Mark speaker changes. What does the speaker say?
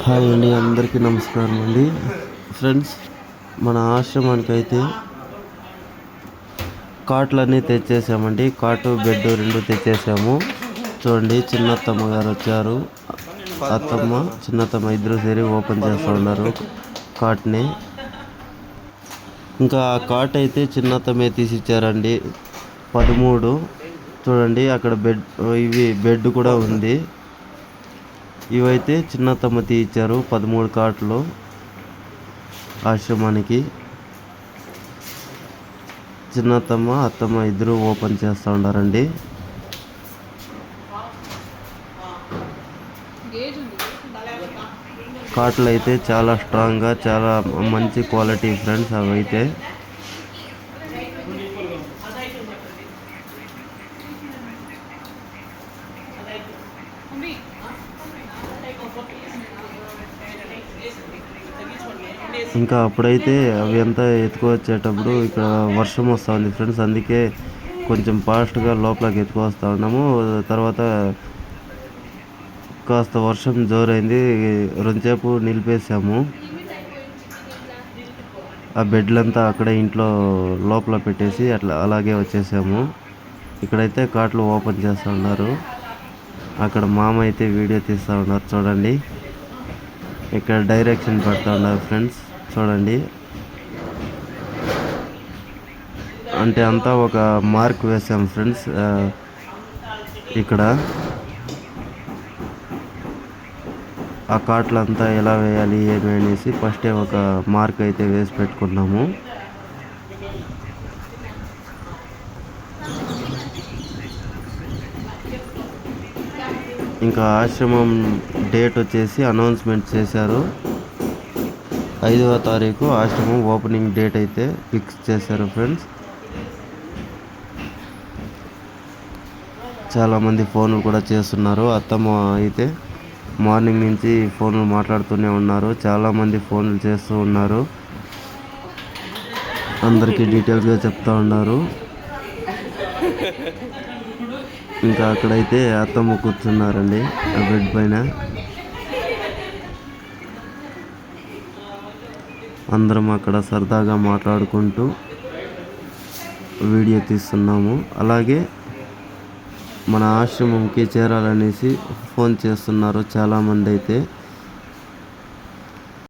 Speaker 1: Hi అండి, అందరికీ నమస్కారం అండి. ఫ్రెండ్స్, మన ఆశ్రమానికి అయితే కాట్లన్నీ తెచ్చేసామండి. కాటు బెడ్ రెండు తెచ్చేసాము. చూడండి, చిన్నత్తమ్మ గారు వచ్చారు. అత్తమ్మ చిన్నత్తమ్మ ఇద్దరు సేరి ఓపెన్ చేస్తూ ఉన్నారు కాట్ని. ఇంకా ఆ కాట్ అయితే చిన్నత్తమ్మే తీసిచ్చారండి. 13. చూడండి, అక్కడ బెడ్ కూడా ఉంది. ఇవైతే చిన్నత్తమ్మ తీయించారు 13 కాట్లు ఆశ్రమానికి. చిన్నత్తమ్మ అత్తమ్మ ఇద్దరు ఓపెన్ చేస్తూ ఉన్నారండి. కాట్లు అయితే చాలా స్ట్రాంగ్గా, చాలా మంచి క్వాలిటీ ఫ్రెండ్స్. అవైతే ఇంకా అప్పుడైతే అవి అంతా ఎత్తుకొచ్చేటప్పుడు ఇక్కడ వర్షం వస్తుంది ఫ్రెండ్స్. అందుకే కొంచెం ఫాస్ట్గా లోపలికి ఎత్తుకొస్తా ఉన్నాము. తర్వాత కాస్త వర్షం జోరైంది, రెండుసేపు నిలిపేసాము. ఆ బెడ్లంతా అక్కడే ఇంట్లో లోపల పెట్టేసి అలాగే వచ్చేసాము. ఇక్కడైతే కాట్లు ఓపెన్ చేస్తూ ఉన్నారు. అక్కడ మామ అయితే వీడియో తీస్తూ ఉన్నారు. చూడండి, ఇక్కడ డైరెక్షన్ పెడతా ఉన్నారు ఫ్రెండ్స్. చూడండి, అంటే అంతా ఒక మార్క్ వేసాం ఫ్రెండ్స్. ఇక్కడ ఆ కాట్లంతా ఎలా వేయాలి ఏమి అనేసి ఫస్టే ఒక మార్క్ అయితే వేసి పెట్టుకున్నాము. ఇంకా ఆశ్రమం డేట్ వచ్చేసి అనౌన్స్మెంట్ చేశారు. 5వ తారీఖు ఆశ్రమం ఓపెనింగ్ డేట్ అయితే ఫిక్స్ చేశారు ఫ్రెండ్స్. చాలామంది ఫోన్లు కూడా చేస్తున్నారు. అత్తమ్మ అయితే మార్నింగ్ నుంచి ఫోన్లు మాట్లాడుతూనే ఉన్నారు. చాలామంది ఫోన్లు చేస్తూ ఉన్నారు. అందరికీ డీటెయిల్స్గా చెప్తా ఉన్నారు. ఇంకా అక్కడైతే అత్తమ్మ కూర్చున్నారండి ఆ బెడ్ పైన. అందరం అక్కడ సరదాగా మాట్లాడుకుంటూ వీడియో తీస్తున్నాము. అలాగే మన ఆశ్రమంకి చేరాలనేసి ఫోన్ చేస్తున్నారు చాలామంది అయితే.